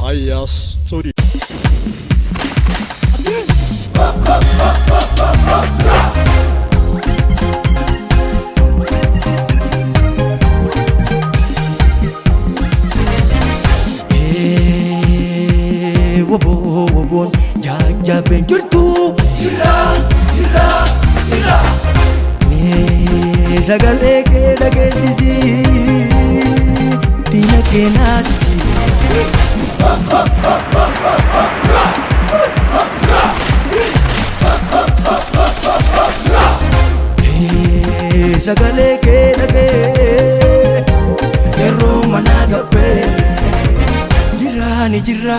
Aya Studio. Wobon jaja benjurtu ira ne sagale ke dage sisi dina ke nasisi sagale ke dage ero managabe Jira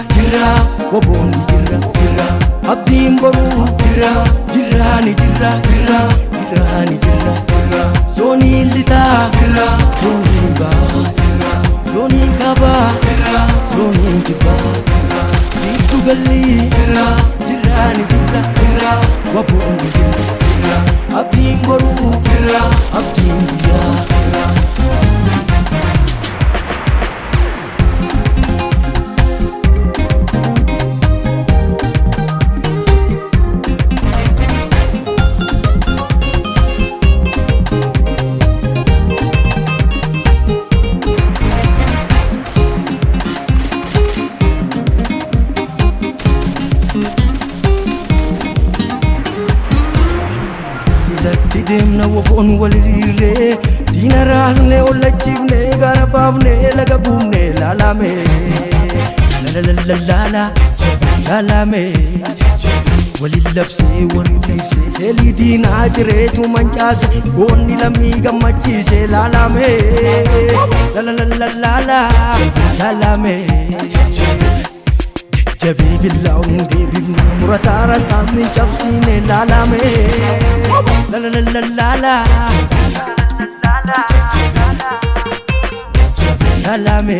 wabon jira abdim boru jira ni jira Joni lita Joni ba Joni kaba Joni kiba Itu gali jira ni jira wabon jira abdim boru abdim dia Tidem na wabon walirire Dina rasne olachivne garabavne lagabumne lalame lalame walilabse warilibse seli dina jiretu manchase gonni lami gammachise lalame lalame Jabi billaun debi muratara satni chapsine lalame lalame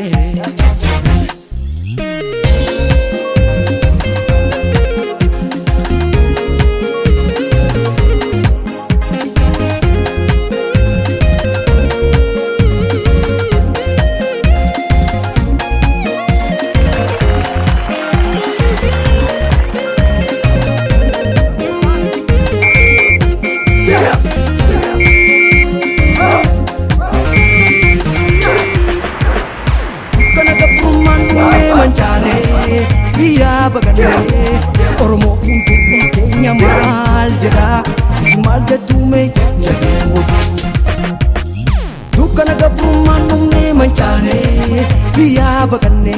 bagane oromo funtu kenya mal jeda ismal de tume jago dukana gabrumanum ne manchane biya bagane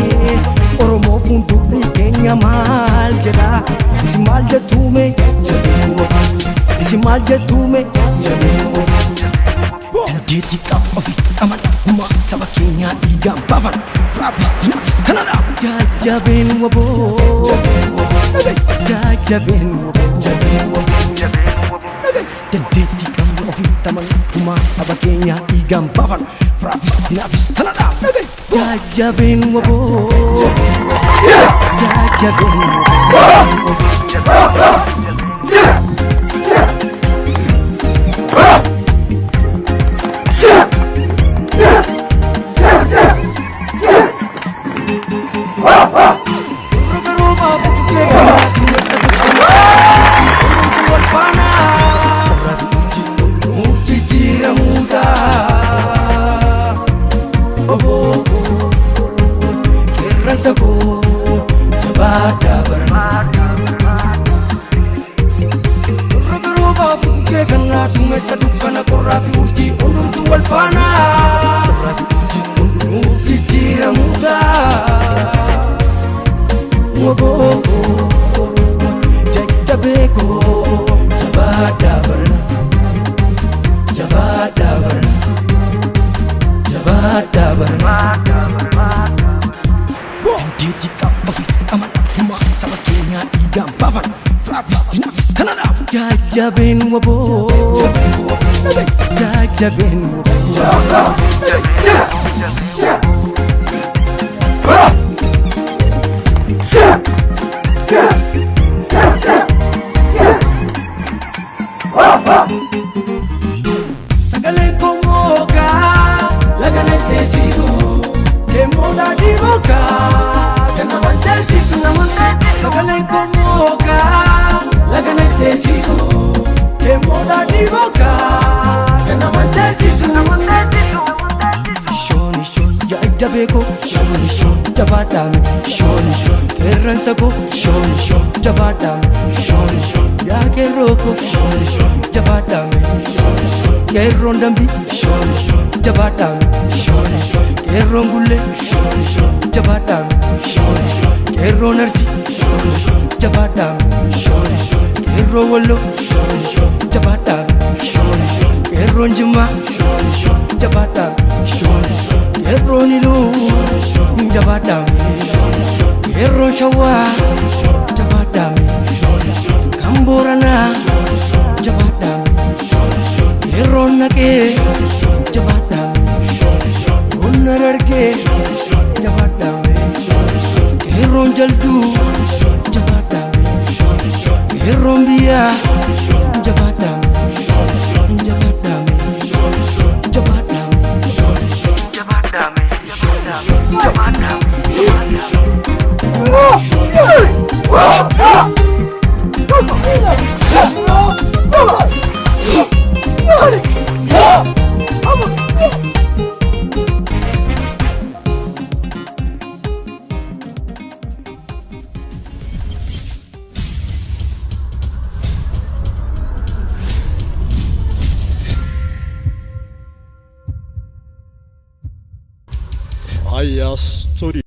oromo funtu kenya mal jeda ismal de tume jago Diti kap ofi amana uma sabakenya igam pavan fravis dinafis kanada jabin wabo jabin wabo diti kap ofi taman uma sabakenya igam pavan fravis dinafis kanada jabin wabo jabin wabo Jabin wabo jabin sagale komoka lagana jesisu kemoda divoka kana jabaadhaame qeerransa koo jabaadhaame yaa qeerroo koo jabaadhaame qeerroon dambii jabaadhaame qeerroon gullee jabaadhaame qeerroon arsii jabaadhaame qeerroon walloo jabaadhaame qeerroon jimmaa jabaadhaame qeerroon iluu jabaadhaame qeerroon shawaa jabaadhaame kan booranaa jabaadhaame qeerroon naqee jabaadhaame qonna dargee jabaadhaame qeerroon jalduu jabaadhaame qeerroon biyyaa jabaadhaame jabaadhaame jabaadhaame jabaadhaame Aya Story.